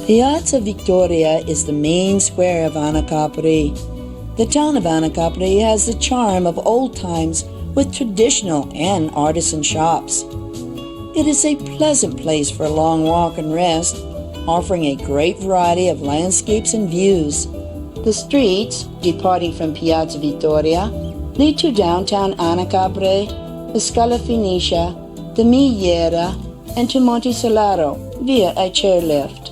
Piazza Vittoria is the main square of Anacarpi. The town of Anacarpi has the charm of old times with traditional and artisan shops. It is a pleasant place for a long walk and rest, offering a great variety of landscapes and views. The streets, departing from Piazza Vittoria, lead to downtown Anacarpi, the Scala Fenicia, the Migliera, and to Monte Solaro via a chairlift.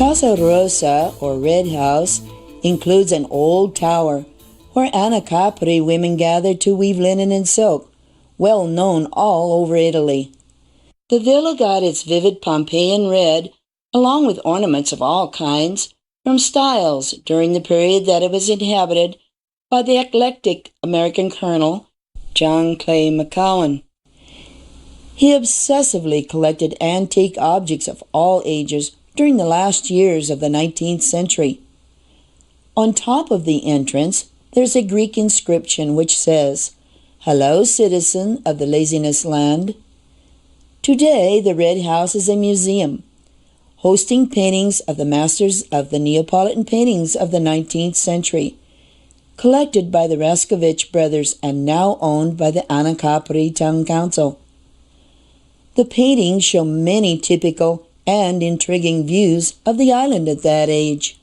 Casa Rosa, or Red House, includes an old tower where Anacarpi women gathered to weave linen and silk, well known all over Italy. The villa got its vivid Pompeian red, along with ornaments of all kinds, from styles during the period that it was inhabited by the eclectic American colonel John Clay McCowan. He obsessively collected antique objects of all ages during the last years of the 19th century. On top of the entrance, there's a Greek inscription which says, "Hello, citizen of the Laziness Land." Today, the Red House is a museum, hosting paintings of the masters of the Neapolitan paintings of the 19th century, collected by the Rascovich brothers and now owned by the Anacarpi Town Council. The paintings show many typical and intriguing views of the island at that age.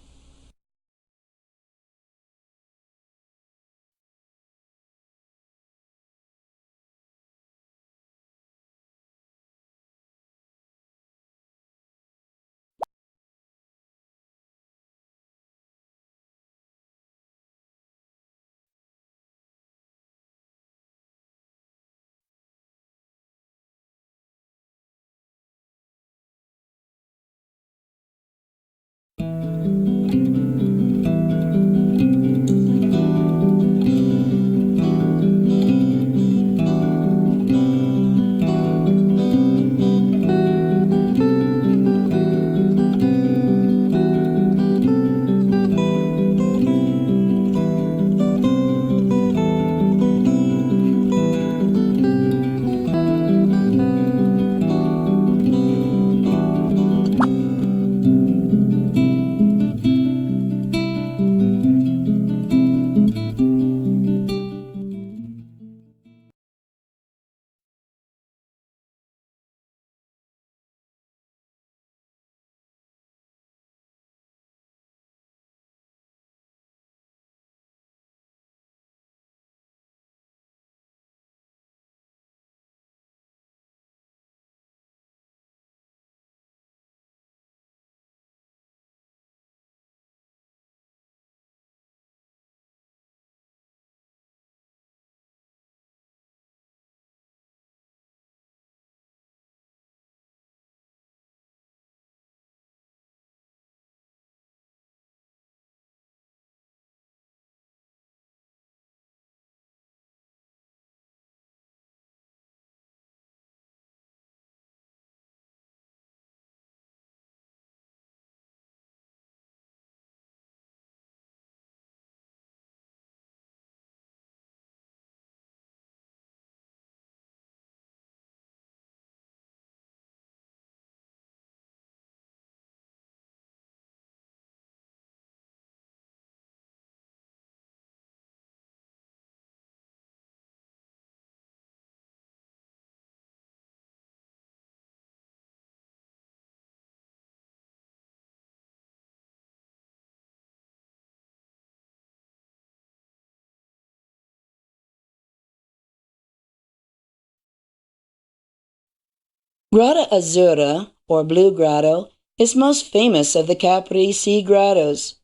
Grotta Azzurra, or Blue Grotto, is most famous of the Capri Sea grottos.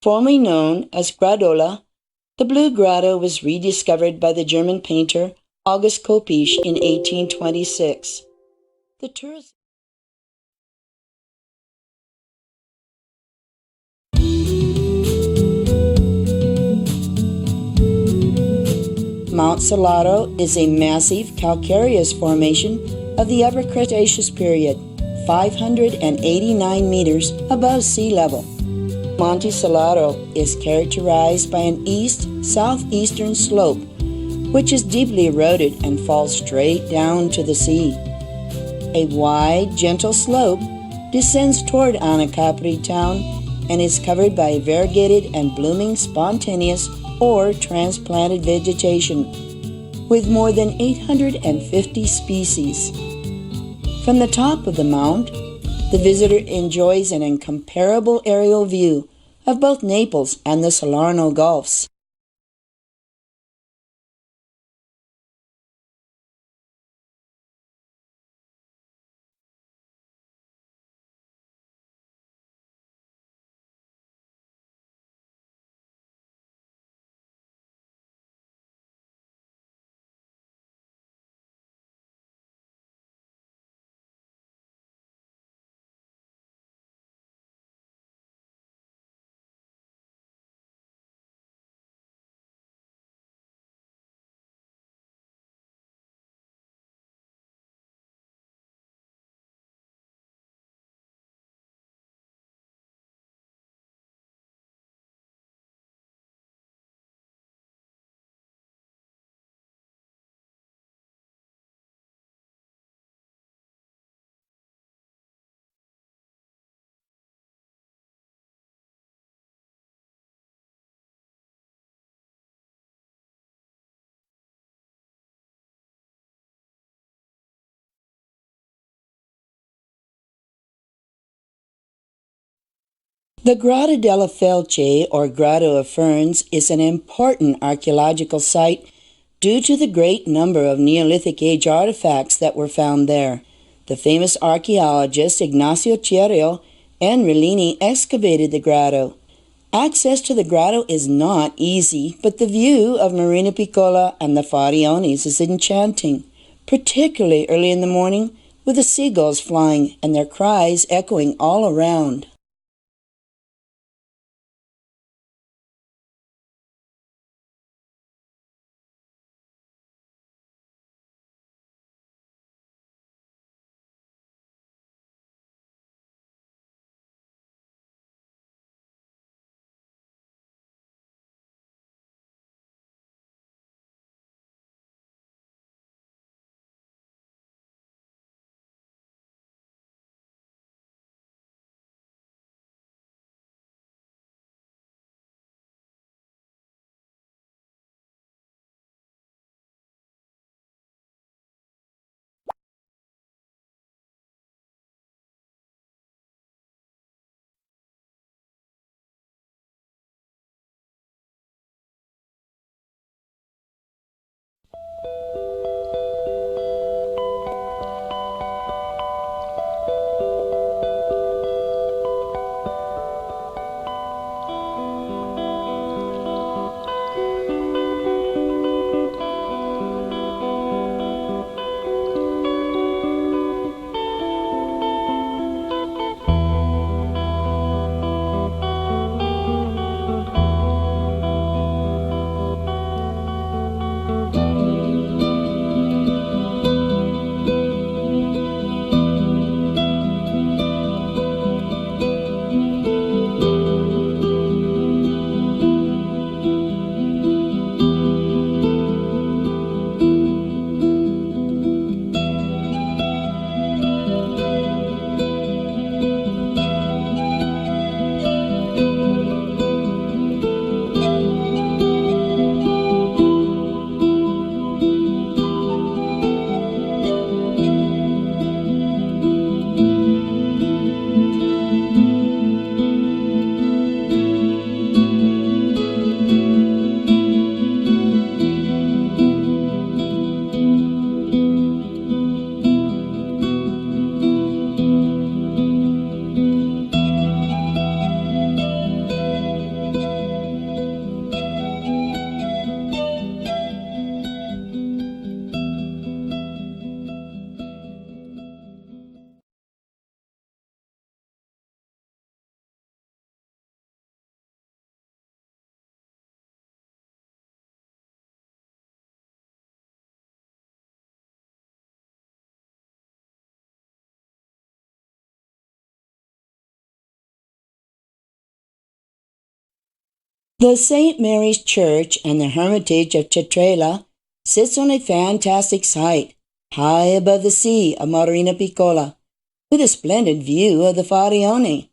Formerly known as Gradola, the Blue Grotto was rediscovered by the German painter August Kopisch in 1826. The tourist Mount Salado is a massive calcareous formation of the Upper Cretaceous period, 589 meters above sea level. Monte Salado is characterized by an east-southeastern slope, which is deeply eroded and falls straight down to the sea. A wide, gentle slope descends toward Anacarpi town and is covered by variegated and blooming spontaneous or transplanted vegetation, with more than 850 species. From the top of the mount, the visitor enjoys an incomparable aerial view of both Naples and the Salerno Gulfs. The Grotto della Felce, or Grotto of Ferns, is an important archaeological site due to the great number of Neolithic age artifacts that were found there. The famous archaeologists Ignacio Cirio and Rellini excavated the grotto. Access to the grotto is not easy, but the view of Marina Piccola and the Fariones is enchanting, particularly early in the morning with the seagulls flying and their cries echoing all around. The St. Mary's Church and the Hermitage of Cetrela sits on a fantastic site, high above the sea of Marina Piccola, with a splendid view of the Farione.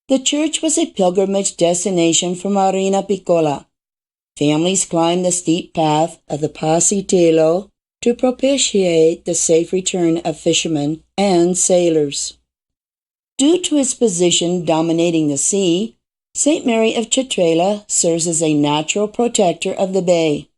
The church was a pilgrimage destination for Marina Piccola. Families climbed the steep path of the Passi Telo to propitiate the safe return of fishermen and sailors. Due to its position dominating the sea, St. Mary of Cetrela serves as a natural protector of the bay.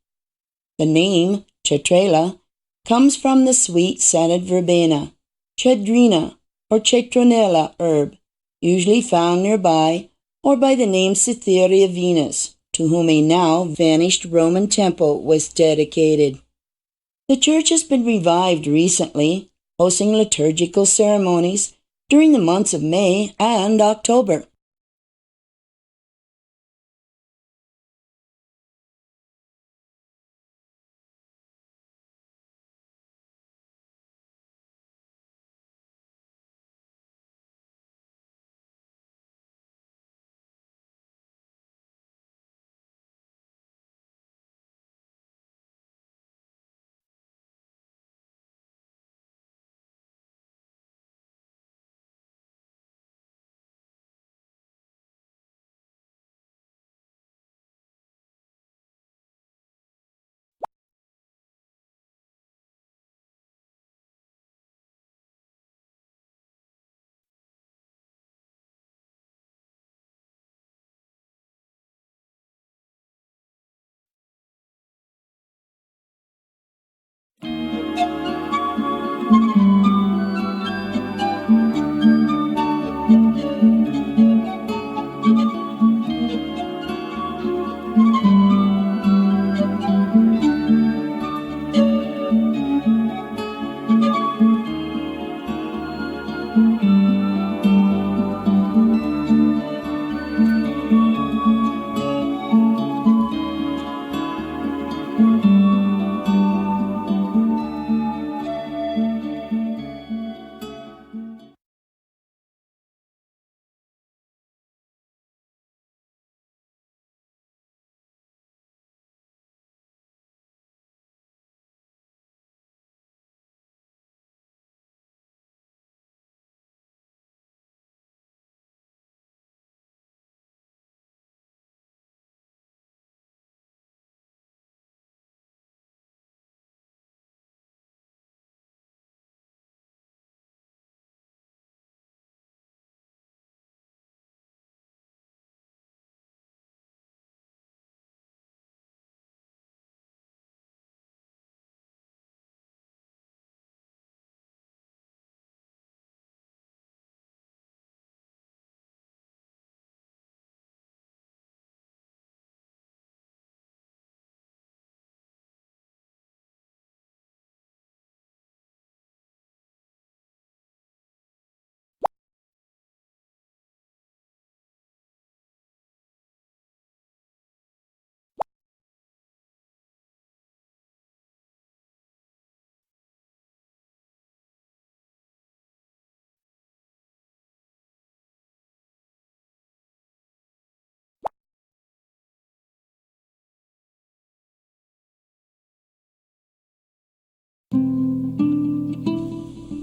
The name Cetrela comes from the sweet scented verbena, cedrina, or citronella herb, usually found nearby, or by the name Cytherea Venus, to whom a now vanished Roman temple was dedicated. The church has been revived recently, hosting liturgical ceremonies during the months of May and October.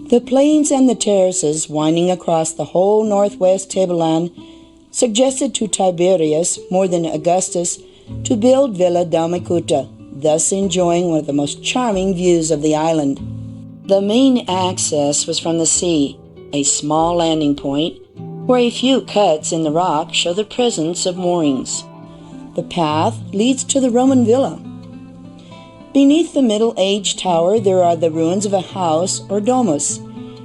The plains and the terraces winding across the whole northwest tableland suggested to Tiberius more than Augustus to build Villa Damicuta, thus enjoying one of the most charming views of the island. The main access was from the sea, a small landing point where a few cuts in the rock show the presence of moorings. The path leads to the Roman villa. Beneath the middle-aged tower there are the ruins of a house or domus,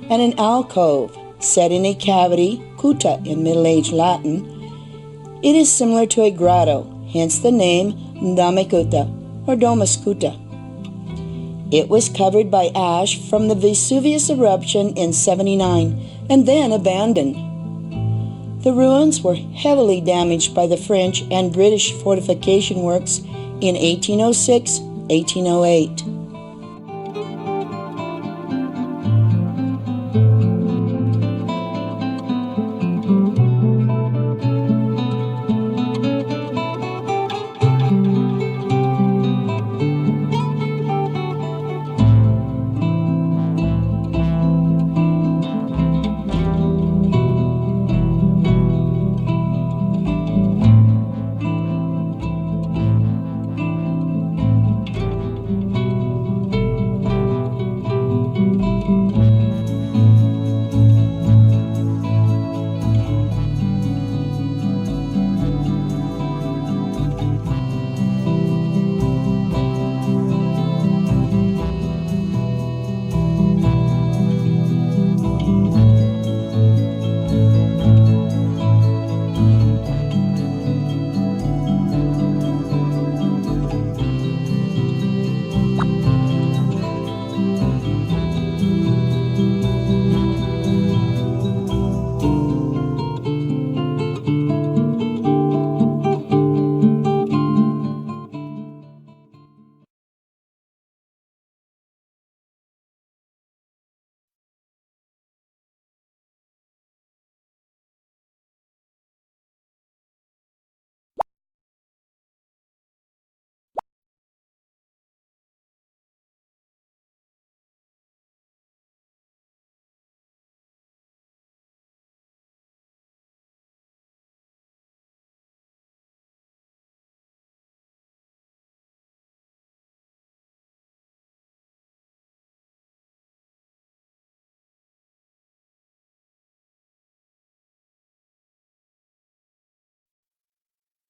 and an alcove set in a cavity, cuta in Middle-Age Latin. It is similar to a grotto, hence the name Damicuta or Domus Cuta. It was covered by ash from the Vesuvius eruption in 79 and then abandoned. The ruins were heavily damaged by the French and British fortification works in 1806-1808.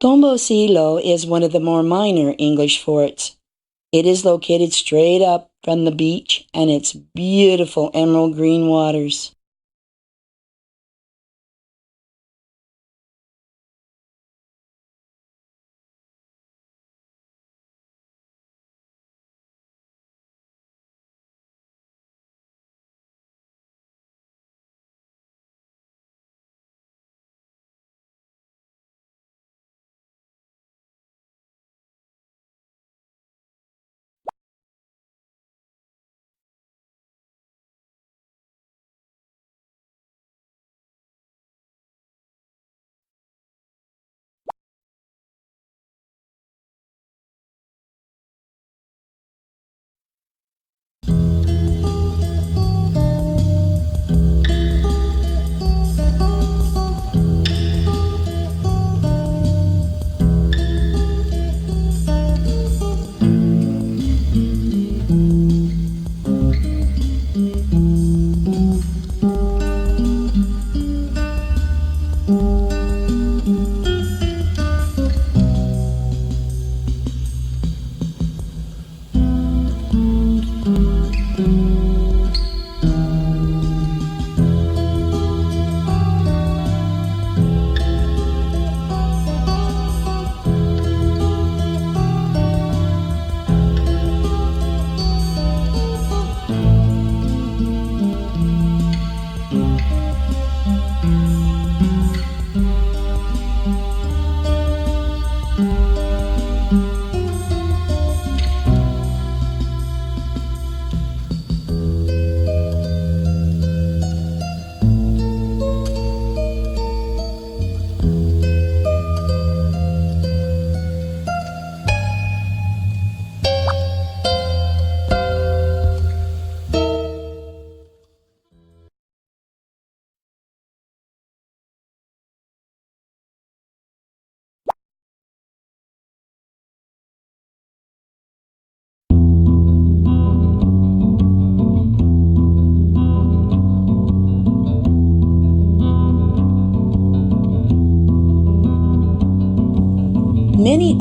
Tombosilo is one of the more minor English forts. It is located straight up from the beach and its beautiful emerald green waters.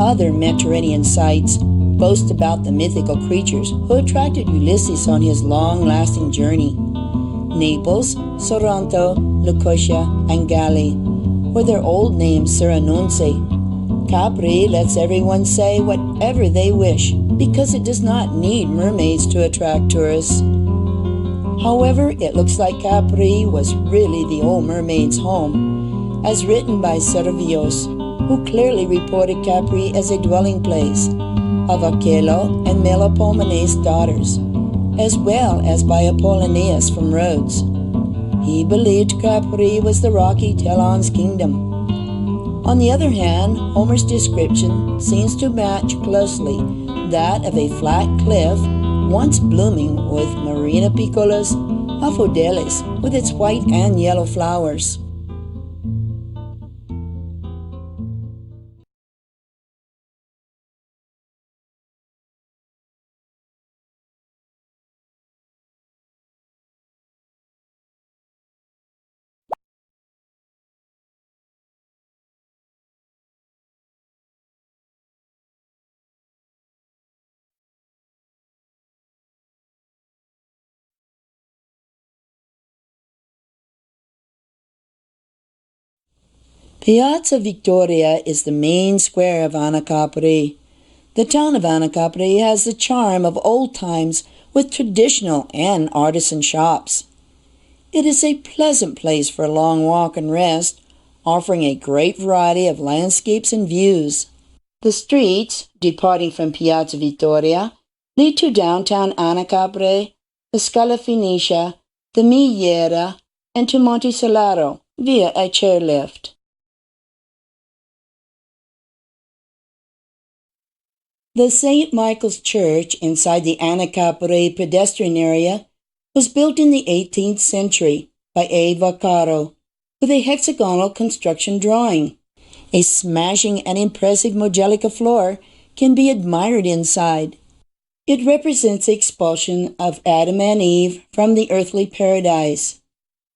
other Mediterranean sites boast about the mythical creatures who attracted Ulysses on his long-lasting journey. Naples, Sorrento, Nicosia, and Galli were their old names Suranonce. Capri lets everyone say whatever they wish because it does not need mermaids to attract tourists. However, it looks like Capri was really the old mermaid's home, as written by Servius, who clearly reported Capri as a dwelling place of Achelo and Melopomene's daughters, as well as by Apollonius from Rhodes. He believed Capri was the rocky Telon's kingdom. On the other hand, Homer's description seems to match closely that of a flat cliff once blooming with Marina piccolas, aphodeles with its white and yellow flowers. Piazza Vittoria is the main square of Anacarpi. The town of Anacarpi has the charm of old times with traditional and artisan shops. It is a pleasant place for a long walk and rest, offering a great variety of landscapes and views. The streets, departing from Piazza Vittoria, lead to downtown Anacarpi, the Scala Fenicia, the Migliera, and to Monte Solaro via a chairlift. The St. Michael's Church inside the Anacarpi pedestrian area was built in the 18th century by A. Vaccaro with a hexagonal construction drawing. A smashing and impressive Modelica floor can be admired inside. It represents the expulsion of Adam and Eve from the earthly paradise,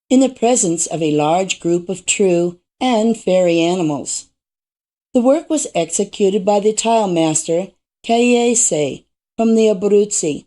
in the presence of a large group of true and fairy animals. The work was executed by the tile master Cagliese from the Abruzzi